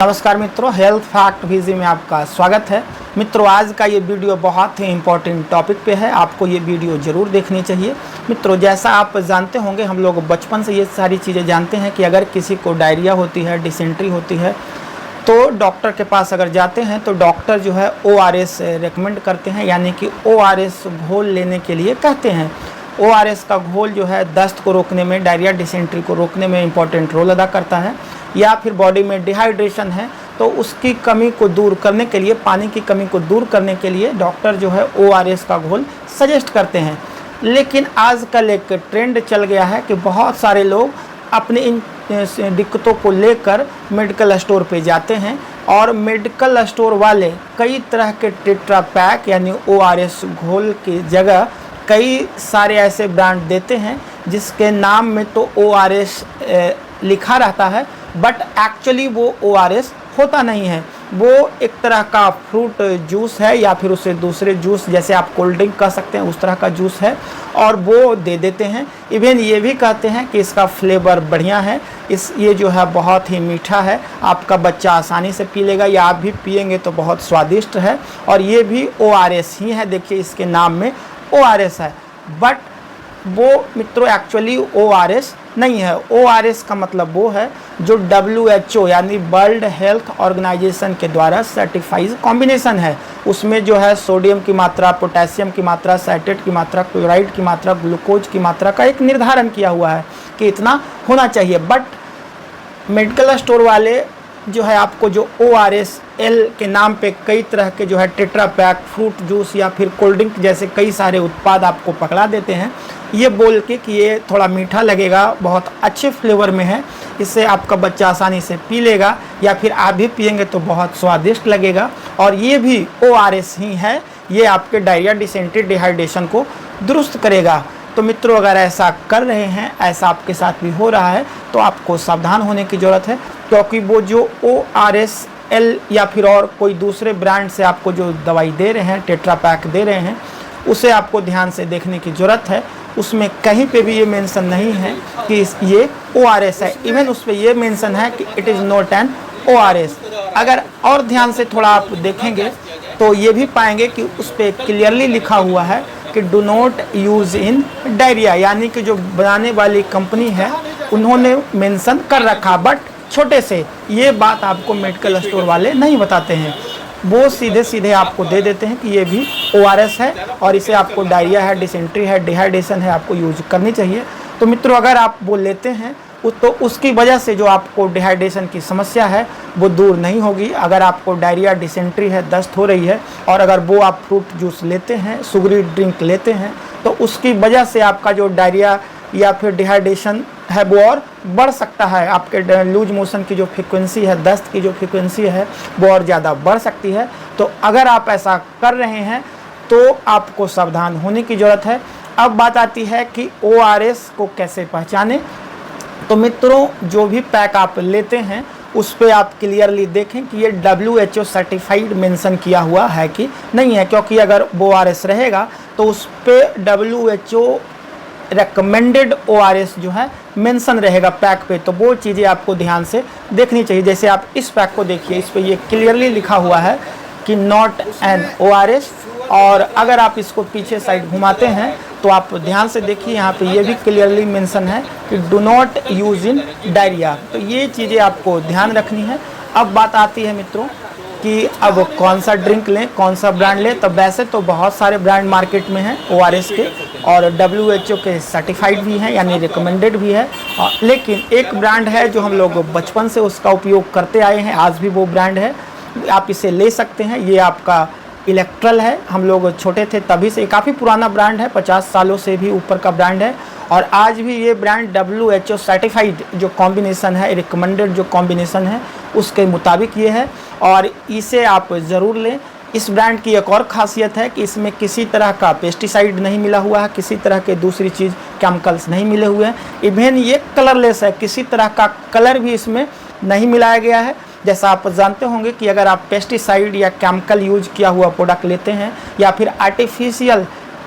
नमस्कार मित्रों, health fact V G में आपका स्वागत है। मित्रों, आज का ये वीडियो बहुत ही इम्पोर्टेंट टॉपिक पे है। आपको ये वीडियो ज़रूर देखनी चाहिए। मित्रों, जैसा आप जानते होंगे, हम लोग बचपन से ये सारी चीज़ें जानते हैं कि अगर किसी को डायरिया होती है, डिसेंट्री होती है, तो डॉक्टर के पास अगर जाते हैं तो डॉक्टर जो है ORS रेकमेंड करते हैं, यानी कि ORS घोल लेने के लिए कहते हैं। ORS का घोल जो है दस्त को रोकने में, डायरिया डिसेंट्री को रोकने में इम्पॉर्टेंट रोल अदा करता है। या फिर बॉडी में डिहाइड्रेशन है तो उसकी कमी को दूर करने के लिए, पानी की कमी को दूर करने के लिए डॉक्टर जो है ORS का घोल सजेस्ट करते हैं। लेकिन आजकल एक ट्रेंड चल गया है कि बहुत सारे लोग अपनी इन दिक्कतों को लेकर मेडिकल स्टोर पे जाते हैं और मेडिकल स्टोर वाले कई तरह के टेट्रा पैक यानी ORS घोल की जगह कई सारे ऐसे ब्रांड देते हैं जिसके नाम में तो ORS लिखा रहता है, बट एक्चुअली वो ORS होता नहीं है। वो एक तरह का फ्रूट जूस है या फिर उसे दूसरे जूस, जैसे आप कोल्ड ड्रिंक कह सकते हैं, उस तरह का जूस है और वो दे देते हैं। इवन ये भी कहते हैं कि इसका फ्लेवर बढ़िया है, ये जो है बहुत ही मीठा है, आपका बच्चा आसानी से पी लेगा या आप भी पिएंगे तो बहुत स्वादिष्ट है, और ये भी ORS ही है। देखिए, इसके नाम में ORS है, बट वो मित्रों एक्चुअली ORS नहीं है। ORS का मतलब वो है जो WHO यानी वर्ल्ड हेल्थ ऑर्गेनाइजेशन के द्वारा सर्टिफाइड कॉम्बिनेशन है। उसमें जो है सोडियम की मात्रा, पोटेशियम की मात्रा, साइट्रेट की मात्रा, क्लोराइड की मात्रा, ग्लूकोज की मात्रा का एक निर्धारण किया हुआ है कि इतना होना चाहिए। बट मेडिकल स्टोर वाले जो है आपको जो ORS L के नाम पे कई तरह के जो है टेट्रा पैक, फ्रूट जूस या फिर कोल्ड ड्रिंक जैसे कई सारे उत्पाद आपको पकड़ा देते हैं, ये बोल के कि ये थोड़ा मीठा लगेगा, बहुत अच्छे फ्लेवर में है, इससे आपका बच्चा आसानी से पी लेगा या फिर आप भी पिएंगे तो बहुत स्वादिष्ट लगेगा, और ये भी ORS ही है, ये आपके डायरिया, डिसेंट्री, डिहाइड्रेशन को दुरुस्त करेगा। तो मित्रों, अगर ऐसा कर रहे हैं, ऐसा आपके साथ भी हो रहा है, तो आपको सावधान होने की ज़रूरत है, क्योंकि वो जो ORS L या फिर और कोई दूसरे ब्रांड से आपको जो दवाई दे रहे हैं, टेट्रा पैक दे रहे हैं, उसे आपको ध्यान से देखने की ज़रूरत है। उसमें कहीं पे भी ये मेंशन नहीं है कि ये ORS है। इवन उस पर ये मेंशन है कि it is not an ORS। अगर और ध्यान से थोड़ा आप देखेंगे तो ये भी पाएंगे कि उस पर क्लियरली लिखा हुआ है कि do not use in diarrhoea, यानी कि जो बनाने वाली कंपनी है उन्होंने मेंशन कर रखा, बट छोटे से। ये बात आपको मेडिकल स्टोर वाले नहीं बताते हैं, वो सीधे सीधे आपको दे देते हैं कि ये भी ORS है और इसे आपको डायरिया है, डिसेंट्री है, डिहाइड्रेशन है, आपको यूज करनी चाहिए। तो मित्रों, अगर आप वो लेते हैं तो उसकी वजह से जो आपको डिहाइड्रेशन की समस्या है वो दूर नहीं होगी। अगर आपको डायरिया, डिसेंट्री है, दस्त हो रही है, और अगर वो आप फ्रूट जूस लेते हैं, शुगरी ड्रिंक लेते हैं, तो उसकी वजह से आपका जो डायरिया या फिर डिहाइड्रेशन है वो और बढ़ सकता है। आपके लूज मोशन की जो फ्रीक्वेंसी है, दस्त की जो फ्रीक्वेंसी है, वो और ज़्यादा बढ़ सकती है। तो अगर आप ऐसा कर रहे हैं तो आपको सावधान होने की ज़रूरत है। अब बात आती है कि ORS को कैसे पहचानें। तो मित्रों, जो भी पैक आप लेते हैं उस पर आप क्लियरली देखें कि ये WHO सर्टिफाइड मेंशन किया हुआ है कि नहीं है, क्योंकि अगर वो ORS रहेगा तो उस पर WHO रेकमेंडेड ORS जो है मेंशन रहेगा पैक पे, तो वो चीज़ें आपको ध्यान से देखनी चाहिए। जैसे आप इस पैक को देखिए, इस पे ये क्लियरली लिखा हुआ है कि नॉट एन ORS, और अगर आप इसको पीछे साइड घुमाते हैं तो आप ध्यान से देखिए, यहाँ पे ये भी क्लियरली मेंशन है कि do not use in diarrhoea. तो ये चीज़ें आपको ध्यान रखनी है। अब बात आती है मित्रों कि अब कौन सा ड्रिंक लें, कौन सा ब्रांड लें। तो वैसे तो बहुत सारे ब्रांड मार्केट में हैं ORS के, और WHO के सर्टिफाइड भी हैं यानी रिकमेंडेड भी है, लेकिन एक ब्रांड है जो हम लोग बचपन से उसका उपयोग करते आए हैं, आज भी वो ब्रांड है, आप इसे ले सकते हैं। ये आपका इलेक्ट्रल है। हम लोग छोटे थे तभी से, काफ़ी पुराना ब्रांड है, 50 सालों से भी ऊपर का ब्रांड है, और आज भी ये ब्रांड WHO सर्टिफाइड जो कॉम्बिनेशन है, रिकमेंडेड जो कॉम्बिनेशन है, उसके मुताबिक ये है, और इसे आप ज़रूर लें। इस ब्रांड की एक और खासियत है कि इसमें किसी तरह का पेस्टिसाइड नहीं मिला हुआ है, किसी तरह के दूसरी चीज़, केमिकल्स नहीं मिले हुए हैं। इवन ये कलरलेस है, किसी तरह का कलर भी इसमें नहीं मिलाया गया है। जैसा आप जानते होंगे कि अगर आप पेस्टिसाइड या केमिकल यूज किया हुआ प्रोडक्ट लेते हैं या फिर आर्टिफिशियल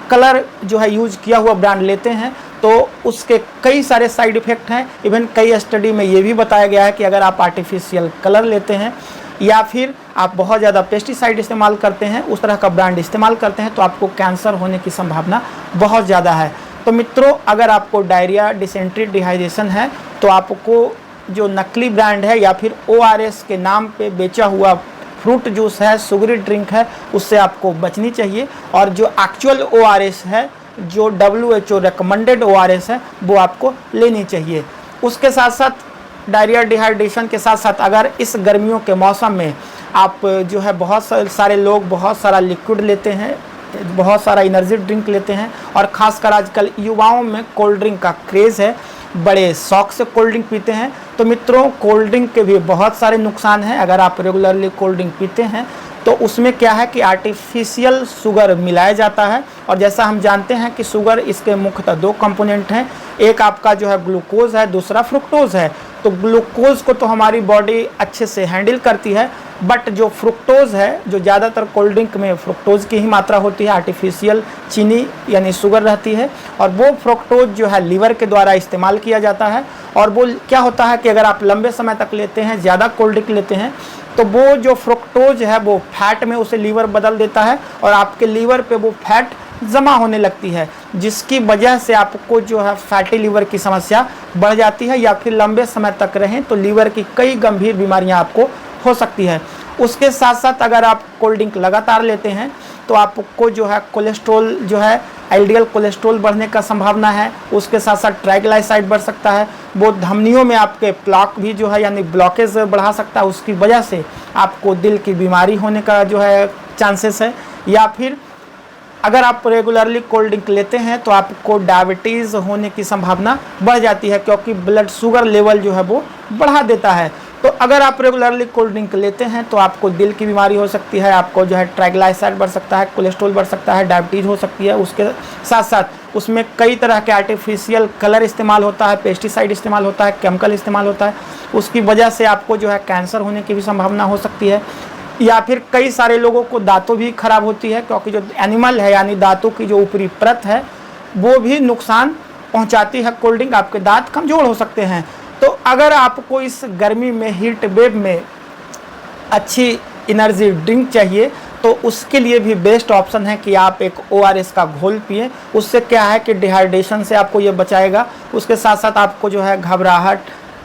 कलर जो है यूज किया हुआ ब्रांड लेते हैं, तो उसके कई सारे साइड इफ़ेक्ट हैं। इवन कई स्टडी में ये भी बताया गया है कि अगर आप आर्टिफिशियल कलर लेते हैं या फिर आप बहुत ज़्यादा पेस्टिसाइड इस्तेमाल करते हैं, उस तरह का ब्रांड इस्तेमाल करते हैं, तो आपको कैंसर होने की संभावना बहुत ज़्यादा है। तो मित्रों, अगर आपको डायरिया, डिसेंट्री, डिहाइड्रेशन है तो आपको जो नकली ब्रांड है या फिर ORS के नाम पे बेचा हुआ फ्रूट जूस है, शुगरी ड्रिंक है, उससे आपको बचनी चाहिए। और जो एक्चुअल ORS है, जो WHO रिकमेंडेड ORS है, वो आपको लेनी चाहिए। उसके साथ साथ डायरिया, डिहाइड्रेशन के साथ साथ अगर इस गर्मियों के मौसम में आप जो है बहुत सारे लोग बहुत सारा लिक्विड लेते हैं, बहुत सारा एनर्जी ड्रिंक लेते हैं, और ख़ासकर आजकल युवाओं में कोल्ड ड्रिंक का क्रेज़ है, बड़े शौक से कोल्ड ड्रिंक पीते हैं। तो मित्रों, कोल्ड ड्रिंक के भी बहुत सारे नुकसान हैं। अगर आप रेगुलरली कोल्ड ड्रिंक पीते हैं तो उसमें क्या है कि आर्टिफिशियल शुगर मिलाया जाता है, और जैसा हम जानते हैं कि शुगर, इसके मुख्यतः 2 कंपोनेंट हैं। एक आपका जो है ग्लूकोज है, दूसरा फ्रुक्टोज है। तो ग्लूकोज को तो हमारी बॉडी अच्छे से हैंडल करती है, बट जो फ्रुक्टोज है, जो ज़्यादातर कोल्ड ड्रिंक में फ्रुक्टोज की ही मात्रा होती है, आर्टिफिशियल चीनी यानी शुगर रहती है, और वो फ्रुक्टोज जो है लीवर के द्वारा इस्तेमाल किया जाता है। और वो क्या होता है कि अगर आप लंबे समय तक लेते हैं, ज़्यादा कोल्ड ड्रिंक लेते हैं, तो वो जो फ्रुक्टोज है वो फैट में उसे लीवर बदल देता है, और आपके लीवर पे वो फैट जमा होने लगती है, जिसकी वजह से आपको जो है फैटी लीवर की समस्या बढ़ जाती है, या फिर लंबे समय तक रहें तो लीवर की कई गंभीर बीमारियां आपको हो सकती है। उसके साथ साथ अगर आप कोल्ड ड्रिंक लगातार लेते हैं तो आपको जो है कोलेस्ट्रॉल जो है एलडीएल कोलेस्ट्रॉल बढ़ने का संभावना है। उसके साथ साथ ट्राइग्लाइसाइड बढ़ सकता है, वो धमनियों में आपके प्लाक भी जो है यानी ब्लॉकेज बढ़ा सकता है, उसकी वजह से आपको दिल की बीमारी होने का जो है चांसेस है। या फिर अगर आप रेगुलरली कोल्ड ड्रिंक लेते हैं तो आपको डायबिटीज़ होने की संभावना बढ़ जाती है, क्योंकि ब्लड शुगर लेवल जो है वो बढ़ा देता है। तो अगर आप रेगुलरली कोल्ड ड्रिंक लेते हैं तो आपको दिल की बीमारी हो सकती है, आपको जो है ट्राइग्लाइसाइड बढ़ सकता है, कोलेस्ट्रॉल बढ़ सकता है, डायबिटीज़ हो सकती है। उसके साथ साथ उसमें कई तरह के आर्टिफिशियल कलर इस्तेमाल होता है, पेस्टिसाइड इस्तेमाल होता है, केमिकल इस्तेमाल होता है, उसकी वजह से आपको जो है कैंसर होने की भी संभावना हो सकती है। या फिर कई सारे लोगों को दांतों भी खराब होती है, क्योंकि जो एनिमल है यानी दांतों की जो ऊपरी परत है वो भी नुकसान पहुंचाती है। कोल्ड ड्रिंक, आपके दांत कमज़ोर हो सकते हैं। तो अगर आपको इस गर्मी में, हीट वेव में अच्छी एनर्जी ड्रिंक चाहिए तो उसके लिए भी बेस्ट ऑप्शन है कि आप एक ORS का घोल पिए। उससे क्या है कि डिहाइड्रेशन से आपको ये बचाएगा। उसके साथ साथ आपको जो है घबराहट,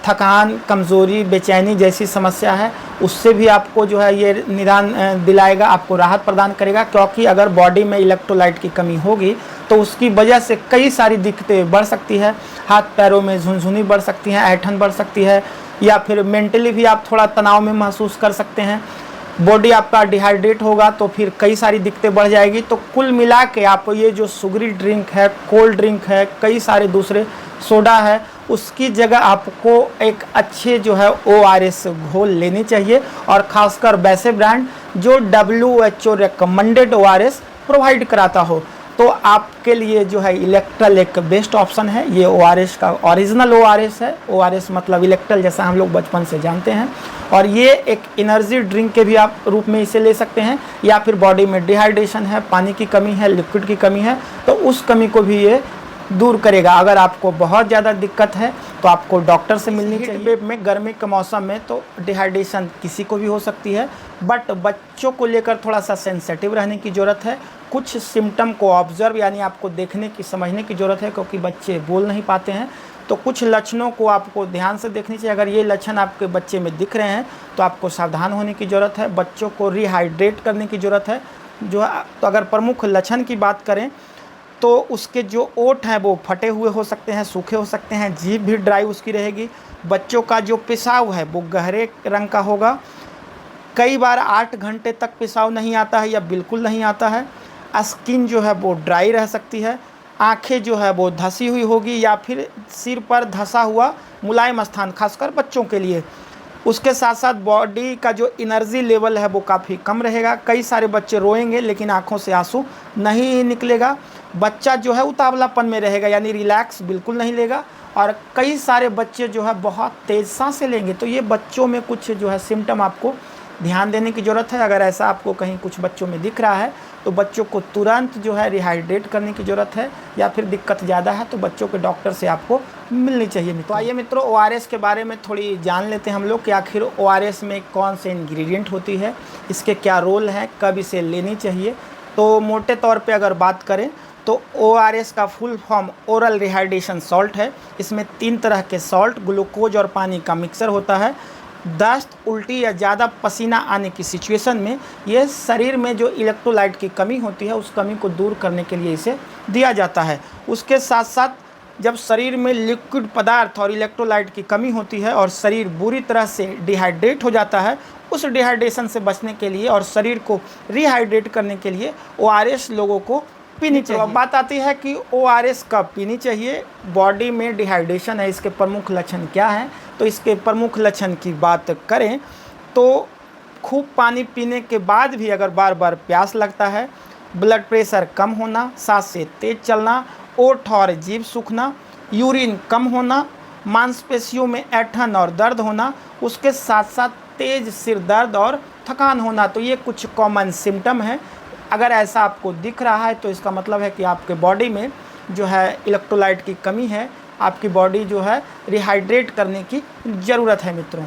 थकान, कमज़ोरी, बेचैनी जैसी समस्या है उससे भी आपको जो है ये निदान दिलाएगा, आपको राहत प्रदान करेगा। क्योंकि अगर बॉडी में इलेक्ट्रोलाइट की कमी होगी तो उसकी वजह से कई सारी दिक्कतें बढ़ सकती है। हाथ पैरों में झुनझुनी बढ़ सकती है, ऐंठन बढ़ सकती है, या फिर मेंटली भी आप थोड़ा तनाव में महसूस कर सकते हैं। बॉडी आपका डिहाइड्रेट होगा तो फिर कई सारी दिक्कतें बढ़ जाएगी। तो कुल मिला के आप ये जो शुगरी ड्रिंक है, कोल्ड ड्रिंक है, कई सारे दूसरे सोडा है, उसकी जगह आपको एक अच्छे जो है ORS घोल लेनी चाहिए, और ख़ासकर वैसे ब्रांड जो WHO रिकमेंडेड ORS प्रोवाइड कराता हो। तो आपके लिए जो है इलेक्ट्रल एक बेस्ट ऑप्शन है। ये ORS का ओरिजिनल ORS है। ORS मतलब इलेक्ट्रल, जैसा हम लोग बचपन से जानते हैं। और ये एक एनर्जी ड्रिंक के भी आप रूप में इसे ले सकते हैं, या फिर बॉडी में डिहाइड्रेशन है, पानी की कमी है, लिक्विड की कमी है, तो उस कमी को भी ये दूर करेगा। अगर आपको बहुत ज़्यादा दिक्कत है तो आपको डॉक्टर से मिलनी चाहिए। में गर्मी के मौसम में तो डिहाइड्रेशन किसी को भी हो सकती है, बट बच्चों को लेकर थोड़ा सा सेंसिटिव रहने की ज़रूरत है। कुछ सिम्टम को ऑब्जर्व यानी आपको देखने की, समझने की ज़रूरत है, क्योंकि बच्चे बोल नहीं पाते हैं। तो कुछ लक्षणों को आपको ध्यान से देखनी चाहिए। अगर ये लक्षण आपके बच्चे में दिख रहे हैं तो आपको सावधान होने की ज़रूरत है। बच्चों को रिहाइड्रेट करने की ज़रूरत है। तो अगर प्रमुख लक्षण की बात करें तो उसके जो ओठ हैं वो फटे हुए हो सकते हैं, सूखे हो सकते हैं, जीभ भी ड्राई उसकी रहेगी। बच्चों का जो पेशाब है वो गहरे रंग का होगा। कई बार 8 घंटे तक पेशाब नहीं आता है या बिल्कुल नहीं आता है। स्किन जो है वो ड्राई रह सकती है। आंखें जो है वो धसी हुई होगी, या फिर सिर पर धसा हुआ मुलायम स्थान, खासकर बच्चों के लिए। उसके साथ साथ बॉडी का जो एनर्जी लेवल है वो काफ़ी कम रहेगा। कई सारे बच्चे रोएंगे लेकिन आंखों से आंसू नहीं निकलेगा। बच्चा जो है उतावलापन में रहेगा, यानी रिलैक्स बिल्कुल नहीं लेगा। और कई सारे बच्चे जो है बहुत तेज़ सांसें लेंगे। तो ये बच्चों में कुछ जो है सिम्टम आपको ध्यान देने की ज़रूरत है। अगर ऐसा आपको कहीं कुछ बच्चों में दिख रहा है तो बच्चों को तुरंत जो है रिहाइड्रेट करने की ज़रूरत है, या फिर दिक्कत ज़्यादा है तो बच्चों के डॉक्टर से आपको मिलनी चाहिए। तो आइए मित्रों, ORS के बारे में थोड़ी जान लेते हैं हम लोग कि आखिर ORS में कौन से इंग्रेडिएंट होती है, इसके क्या रोल है, कब इसे लेनी चाहिए। तो मोटे तौर पे अगर बात करें तो ORS का full form oral rehydration salt है। इसमें 3 तरह के सॉल्ट, ग्लूकोज और पानी का मिक्सर होता है। दस्त, उल्टी या ज़्यादा पसीना आने की सिचुएशन में ये शरीर में जो इलेक्ट्रोलाइट की कमी होती है उस कमी को दूर करने के लिए इसे दिया जाता है। उसके साथ साथ जब शरीर में लिक्विड पदार्थ और इलेक्ट्रोलाइट की कमी होती है और शरीर बुरी तरह से डिहाइड्रेट हो जाता है, उस डिहाइड्रेशन से बचने के लिए और शरीर को रिहाइड्रेट करने के लिए ORS लोगों को पीनी चाहिए। अब बात आती है कि ORS कब पीनी चाहिए। बॉडी में डिहाइड्रेशन है, इसके प्रमुख लक्षण क्या हैं। तो इसके प्रमुख लक्षण की बात करें तो खूब पानी पीने के बाद भी अगर बार बार प्यास लगता है, ब्लड प्रेशर कम होना, सांस से तेज चलना, ओठ और जीभ सूखना, यूरिन कम होना, मांसपेशियों में ऐंठन और दर्द होना, उसके साथ साथ तेज सिर दर्द और थकान होना। तो ये कुछ कॉमन सिम्टम है। अगर ऐसा आपको दिख रहा है तो इसका मतलब है कि आपके बॉडी में जो है इलेक्ट्रोलाइट की कमी है, आपकी बॉडी जो है रिहाइड्रेट करने की ज़रूरत है मित्रों।